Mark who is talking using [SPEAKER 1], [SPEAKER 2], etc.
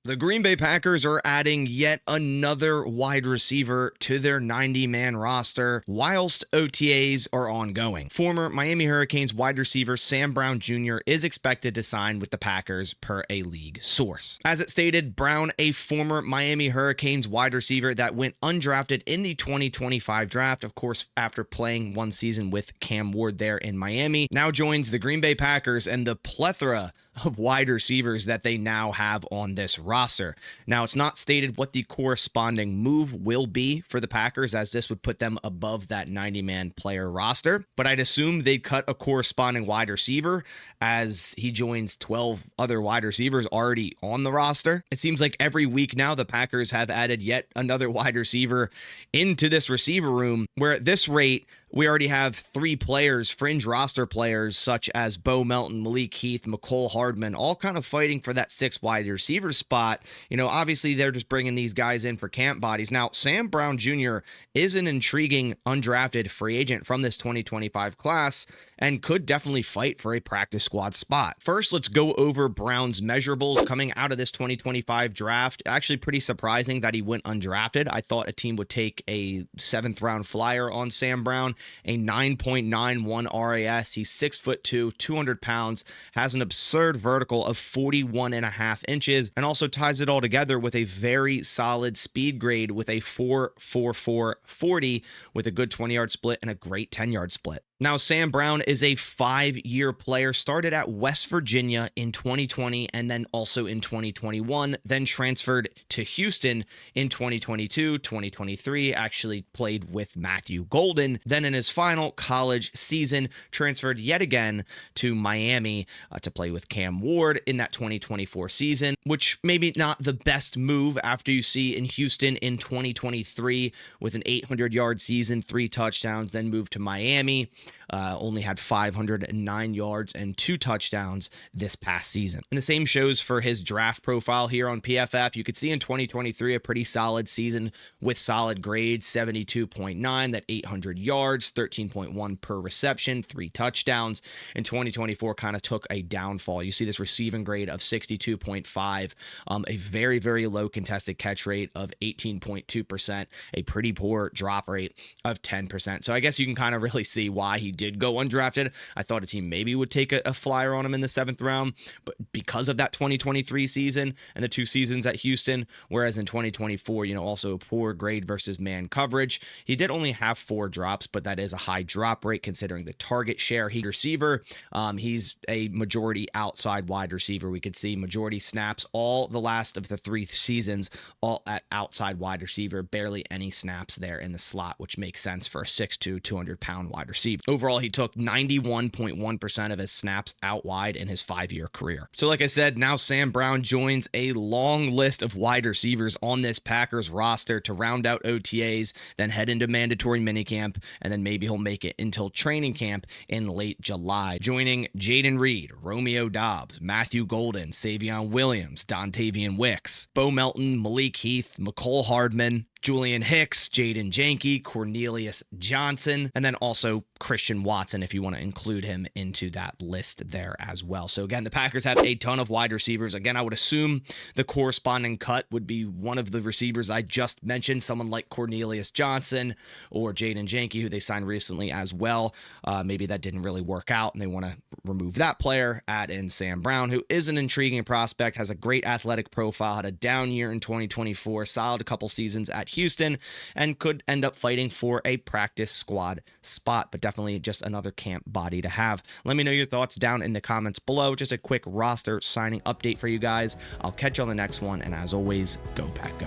[SPEAKER 1] The Green Bay Packers are adding yet another wide receiver to their 90-man roster whilst OTAs are ongoing. Former Miami Hurricanes wide receiver Sam Brown Jr. is expected to sign with the Packers per a league source. As it stated, Brown, a former Miami Hurricanes wide receiver that went undrafted in the 2025 draft, of course, after playing one season with Cam Ward there in Miami, now joins the Green Bay Packers and the plethora of wide receivers that they now have on this roster. Now, it's not stated what the corresponding move will be for the Packers, as this would put them above that 90-man player roster, but I'd assume they'd cut a corresponding wide receiver as he joins 12 other wide receivers already on the roster. It seems like every week now the Packers have added yet another wide receiver into this receiver room, where at this rate, we already have 3 players, fringe roster players, such as Bo Melton, Malik Heath, McCole Hardman, all kind of fighting for that 6 wide receiver spot. You know, obviously they're just bringing these guys in for camp bodies. Now, Sam Brown Jr. is an intriguing undrafted free agent from this 2025 class and could definitely fight for a practice squad spot. First, let's go over Brown's measurables coming out of this 2025 draft. Actually, pretty surprising that he went undrafted. I thought a team would take a 7th round flyer on Sam Brown, a 9.91 RAS. He's 6'2", 200 pounds, has an absurd vertical of 41.5 inches, and also ties it all together with a very solid speed grade with a 4.44 40 with a good 20-yard split and a great 10-yard split. Now, Sam Brown is a 5-year player, started at West Virginia in 2020 and then also in 2021, then transferred to Houston in 2022, 2023, actually played with Matthew Golden. Then in his final college season, transferred yet again to Miami to play with Cam Ward in that 2024 season, which maybe not the best move after you see in Houston in 2023 with an 800-yard season, 3 touchdowns, then moved to Miami. Only had 509 yards and 2 touchdowns this past season. And the same shows for his draft profile here on PFF. You could see in 2023 a pretty solid season with solid grades, 72.9, that 800 yards, 13.1 per reception, 3 touchdowns. In 2024 kind of took a downfall. You see this receiving grade of 62.5, a very, very low contested catch rate of 18.2%, a pretty poor drop rate of 10%. So I guess you can kind of really see why he did go undrafted. I thought a team maybe would take a flyer on him in the 7th round, but because of that 2023 season and the 2 seasons at Houston, whereas in 2024, also a poor grade versus man coverage, he did only have 4 drops, but that is a high drop rate considering the target share. He receiver, he's a majority outside wide receiver. We could see majority snaps all the last of the 3 seasons, all at outside wide receiver, barely any snaps there in the slot, which makes sense for a 6'2", 200-pound wide receiver. Overall, he took 91.1% of his snaps out wide in his 5-year career. So like I said, now Sam Brown joins a long list of wide receivers on this Packers roster to round out OTAs, then head into mandatory minicamp, and then maybe he'll make it until training camp in late July, joining Jaden Reed, Romeo Doubs, Matthew Golden, Savion Williams, Dontavian Wicks, Bo Melton, Malik Heath, McCole Hardman, Julian Hicks, Jaden Janke, Cornelius Johnson, and then also Christian Watson, if you want to include him into that list there as well. So again, the Packers have a ton of wide receivers. Again, I would assume the corresponding cut would be one of the receivers I just mentioned, someone like Cornelius Johnson or Jaden Janke, who they signed recently as well. Maybe that didn't really work out and they want to remove that player, add in Sam Brown, who is an intriguing prospect, has a great athletic profile, had a down year in 2024, solid a couple seasons at Houston, and could end up fighting for a practice squad spot, but definitely just another camp body to have. Let me know your thoughts down in the comments below. Just a quick roster signing update for you guys. I'll catch you on the next one, and as always, go Pack Go.